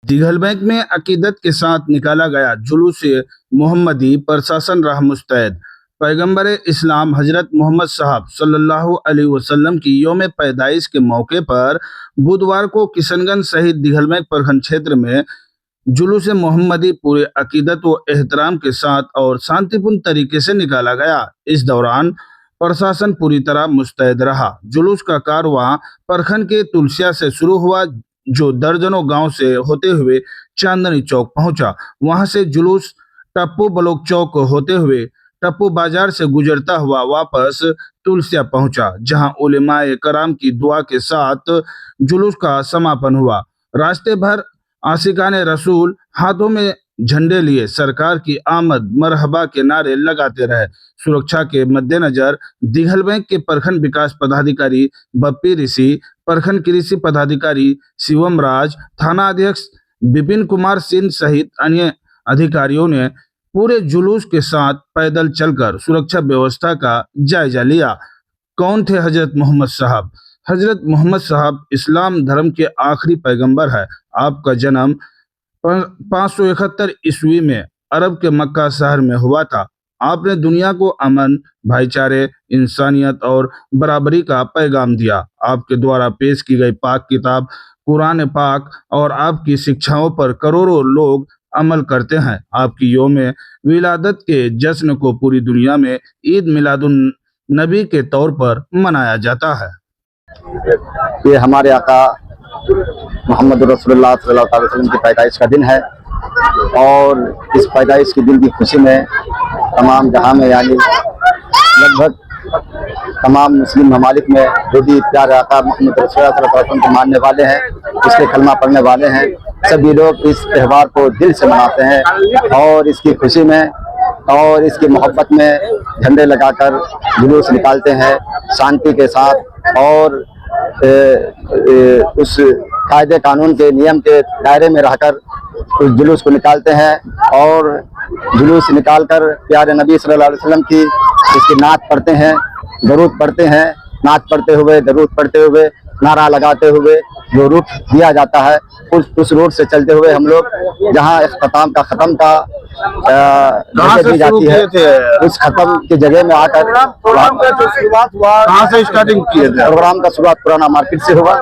Dighal bank में अकीदत के साथ निकाला गया जुलूस मोहम्मदी, प्रशासन रहा मुस्तैद। पैगंबर इस्लाम हजरत मोहम्मद साहब सल्लल्लाहु अलैहि वसल्लम की यौम पैदाइश के मौके पर बुधवार को किशनगंज सहित दिघल बैंक प्रखंड क्षेत्र में जुलूस मोहम्मदी पूरे अकीदत व एहतराम के साथ और शांतिपूर्ण तरीके से निकाला गया। इस दौरान प्रशासन पूरी तरह मुस्तैद रहा। जुलूस का कारवां प्रखंड के तुलसिया से शुरू हुआ, जो दर्जनों गांव से होते हुए चांदनी चौक पहुंचा। वहां से जुलूस टप्पू ब्लॉक चौक होते हुए टप्पू बाजार से गुजरता हुआ वापस तुलसिया पहुंचा, जहां उलेमाए कराम की दुआ के साथ जुलूस का समापन हुआ। रास्ते भर आशिकाने रसूल हाथों में झंडे लिए सरकार की आमद मरहबा के नारे लगाते रहे। सुरक्षा के मद्देनजर दिघल बैंक के प्रखंड विकास पदाधिकारी बप्पी ऋषि, प्रखंड कृषि पदाधिकारी शिवम राज, थाना अध्यक्ष विपिन कुमार सिंह सहित अन्य अधिकारियों ने पूरे जुलूस के साथ पैदल चलकर सुरक्षा व्यवस्था का जायजा लिया। कौन थे हजरत मोहम्मद साहब? हजरत मोहम्मद साहब इस्लाम धर्म के आखिरी पैगंबर है। आपका जन्म 571 ईस्वी में अरब के मक्का शहर में हुआ था। आपने दुनिया को अमन, भाईचारे, इंसानियत और बराबरी का पैगाम दिया। आपके द्वारा पेश की गई पाक किताब कुरान पाक और आपकी शिक्षाओं पर करोड़ों लोग अमल करते हैं। आपकी यौम विलादत के जश्न को पूरी दुनिया में ईद मिलादुन नबी के तौर पर मनाया जाता है। ये हमारे आका मोहम्मद रसूलुल्लाह सल्लल्लाहु अलैहि वसल्लम की पैदाइश का दिन है और इस पैदाइश के दिन की खुशी में तमाम जहां में यानी लगभग तमाम मुस्लिम ममालिक में जो भी प्यारे आका मोहम्मद रसूलुल्लाह सल्लल्लाहु अलैहि वसल्लम को मानने वाले हैं, इसके कलमा पढ़ने वाले हैं, सभी लोग इस त्यौहार को दिल से मनाते हैं और इसकी खुशी में और इसकी मोहब्बत में झंडे लगाकर जुलूस निकालते हैं शांति के साथ और उस कायदे कानून के नियम के दायरे में रहकर उस जुलूस को निकालते हैं और जुलूस निकालकर प्यारे नबी सल्लल्लाहु अलैहि वसल्लम की इसकी नात पढ़ते हैं, दरूद पढ़ते हैं। नात पढ़ते हुए, दरूद पढ़ते हुए, नारा लगाते हुए जो रूट दिया जाता है उस रूट से चलते हुए हम लोग जहाँ इख्तिताम का ख़त्म का दी जाती है, उस खत्म की जगह में आकर कहाँ से स्टार्टिंग किए थे? प्रोग्राम का शुरुआत पुराना मार्केट से हुआ।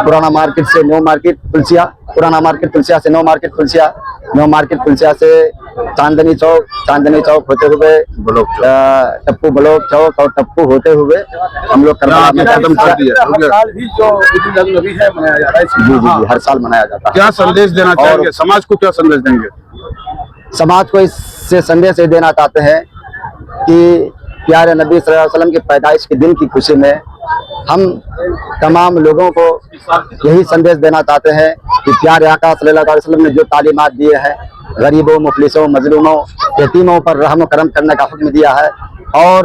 पुराना मार्केट से न्यू मार्केट तुलसिया, पुराना मार्केट तुलसिया से new market Tulsiya, new market Tulsiya से चांदनी चौक होते हुए टप्पू ब्लॉक चौक और टप्पू होते हुए हम लोग खत्म कर दिया। जी हर साल मनाया जाता है। क्या संदेश देना चाहेंगे? समाज को क्या संदेश देंगे? समाज को इससे संदेश ये देना चाहते हैं कि प्यारे नबी सल्लल्लाहु अलैहि वसल्लम की पैदाइश के दिन की खुशी में हम तमाम लोगों को यही संदेश देना चाहते हैं कि प्यारे आका सल्लल्लाहु अलैहि वसल्लम ने जो तालीमात दिए हैं, गरीबों, मुफलिसों, मजलूमों, यतीमों पर रहम करम करने का हुक्म दिया है और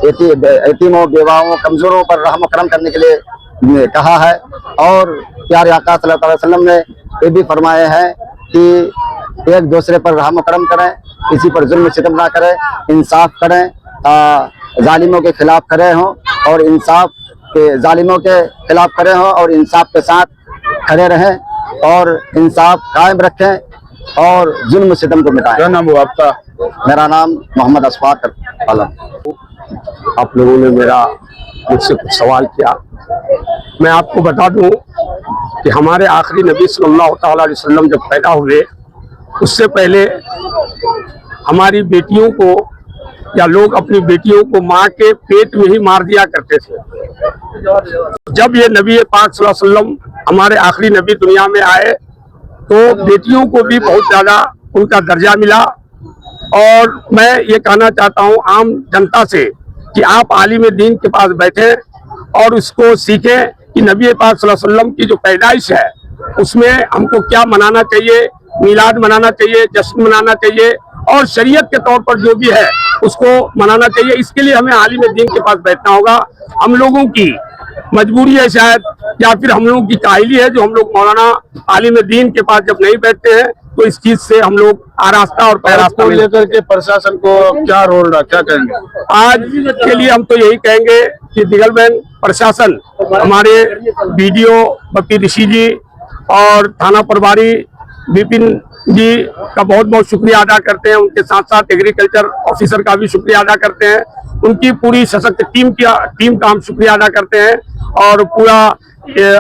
यतीमों, बेवाओं, कमजोरों पर रहम करम करने के लिए कहा है और प्यारे आका सल्लल्लाहु अलैहि वसल्लम ने ये भी फरमाए हैं कि एक दूसरे पर रहम करम करें, किसी पर जुल्म सितम ना करें, इंसाफ करें, जालिमों के खिलाफ खड़े हों और इंसाफ के जालिमों के खिलाफ खड़े हों और इंसाफ के साथ खड़े रहें और इंसाफ कायम रखें और जुल्म सितम को मिटाएं। क्या नाम हुआ आपका? मेरा नाम मोहम्मद अशफाक आलम। आप लोगों ने मुझसे कुछ सवाल किया। मैं आपको बता दूं कि हमारे आखिरी नबी सल्लल्लाहु अलैहि वसल्लम जब पैदा हुए उससे पहले हमारी बेटियों को या लोग अपनी बेटियों को माँ के पेट में ही मार दिया करते थे। जब ये नबी पाक सल्लल्लाहु अलैहि वसल्लम हमारे आखिरी नबी दुनिया में आए तो बेटियों को भी बहुत ज़्यादा उनका दर्जा मिला और मैं ये कहना चाहता हूँ आम जनता से कि आप आलिम दीन के पास बैठे और उसको सीखें कि नबी पाक सल्लल्लाहु अलैहि वसल्लम की जो पैदाइश है उसमें हमको क्या मनाना चाहिए, मिलाद मनाना चाहिए, जश्न मनाना चाहिए और शरीयत के तौर पर जो भी है उसको मनाना चाहिए। इसके लिए हमें आलिम दीन के पास बैठना होगा। हम लोगों की मजबूरी है शायद या फिर हम लोगों की काहिली है जो हम लोग मौलाना आलिम दीन के पास जब नहीं बैठते हैं तो इस चीज से हम लोग आरास्ता और पैरास्ता लेकर के प्रशासन को क्या रोल रहा, क्या कहेंगे? आज के लिए हम तो यही कहेंगे कि दिघल बैंक प्रशासन, हमारे BDO बप्पी ऋषि जी और थाना प्रभारी विपिन जी का बहुत बहुत शुक्रिया अदा करते हैं। उनके साथ साथ एग्रीकल्चर ऑफिसर का भी शुक्रिया अदा करते हैं। उनकी पूरी सशक्त टीम का हम शुक्रिया अदा करते हैं। और पूरा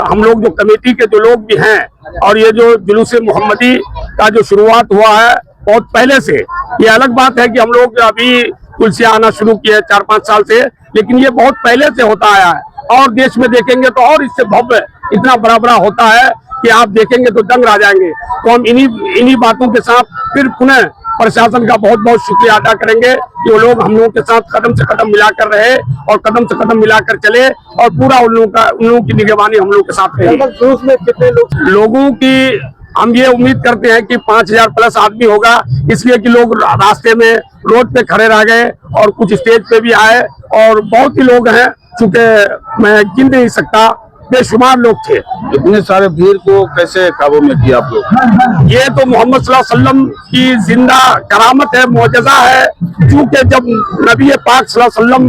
हम लोग जो कमेटी के जो लोग भी हैं, और ये जो जुलूस मोहम्मदी का जो शुरुआत हुआ है बहुत पहले से, ये अलग बात है कि हम लोग अभी तुलसिया आना शुरू किए 4-5 साल से, लेकिन ये बहुत पहले से होता आया है। और देश में देखेंगे तो और इससे भव्य इतना बड़ा बड़ा होता है कि आप देखेंगे तो दंग रह जाएंगे। तो हम इन्हीं बातों के साथ फिर पुनः प्रशासन का बहुत बहुत शुक्रिया अदा करेंगे कि वो लोग हम लोगों के साथ कदम से कदम मिलाकर रहे और कदम से कदम मिलाकर चले, और पूरा उन लोगों की निगरानी हम लोग के साथ रही। जुलूस में कितने लोगों की हम ये उम्मीद करते हैं कि 5000 प्लस आदमी होगा, इसलिए कि लोग रास्ते में रोड पे खड़े रह गए और कुछ स्टेज पे भी आए, और बहुत ही लोग हैं, चूंकि मैं गिन नहीं सकता, बेशुमार लोग थे। इतने सारे भीड़ को कैसे काबू में किया आप लोग? ये तो मोहम्मद सल्लल्लाहु अलैहि वसल्लम की जिंदा करामत है, मौजज़ा है। क्योंकि जब नबी पाक सल्लल्लाहु अलैहि वसल्लम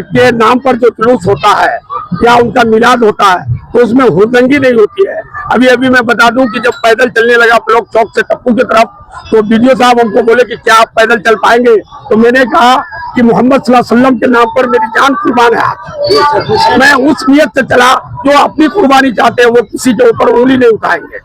के नाम पर जो जुलूस होता है या उनका मिलाद होता है तो उसमें हुड़दंगी नहीं होती है। अभी मैं बता दूं कि जब पैदल चलने लगा ब्लॉक चौक से टप्पू की तरफ, तो बीडीओ साहब हमको बोले कि क्या आप पैदल चल पाएंगे? तो मैंने कहा कि मोहम्मद सल्लल्लाहु अलैहि वसल्लम के नाम पर मेरी जान कुर्बान है। मैं उस नियत से चला, जो अपनी कुर्बानी चाहते हैं वो किसी के ऊपर उंगली नहीं उठाएंगे,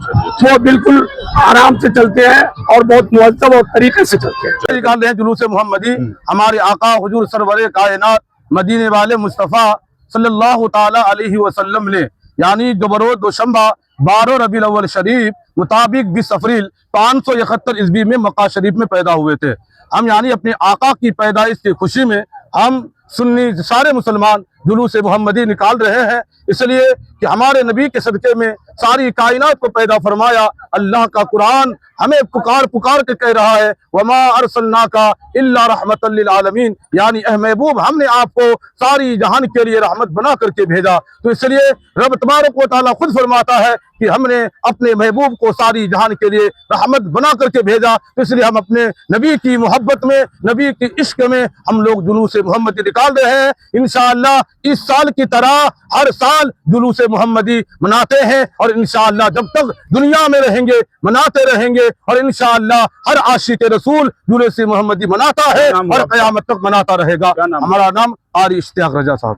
वो बिल्कुल आराम से चलते हैं और बहुत मुहज्जब और तरीके से चलते हैं। निकाल रहे हैं जुलूस मोहम्मदी। हमारे आका हुजूर सरवरे कायनात मदीने वाले मुस्तफ़ा सल्लल्लाहु ताला अलैहि वसल्लम ने यानी दोबरो दोशंबा 12 रबीउल अव्वल शरीफ मुताबिक 20 अप्रैल 571 ईस्वी में मक्का शरीफ में पैदा हुए थे। हम यानी अपने आका की पैदाइश की खुशी में हम सुन्नी सारे मुसलमान जुलूस मोहम्मदी निकाल रहे हैं, इसलिए कि हमारे नबी के सदक़े में सारी कायनात को पैदा फरमाया। अल्लाह का कुरान हमें पुकार पुकार के कह रहा है, वमा अरसलनाका इल्ला रहमतल लिल आलमीन, यानी ए महबूब हमने आपको सारी जहान के लिए रहमत बना करके भेजा। तो इसलिए रब तबारक व तआला खुद फरमाता है कि हमने अपने महबूब को सारी जहान के लिए रहमत बना करके भेजा। तो इसलिए हम अपने नबी की मोहब्बत में, नबी की इश्क में हम लोग जुलूस मोहम्मदी निकाल रहे हैं। इंशाअल्लाह इस साल की तरह हर साल जुलूस मोहम्मदी मनाते हैं, और इंशाअल्लाह जब तक दुनिया में रहेंगे मनाते रहेंगे, और इंशाअल्लाह हर आशिक रसूल जुलूस मोहम्मदी मनाता है और क़यामत तक मनाता रहेगा। हमारा नाम आरी इश्तियाक रजा साहब।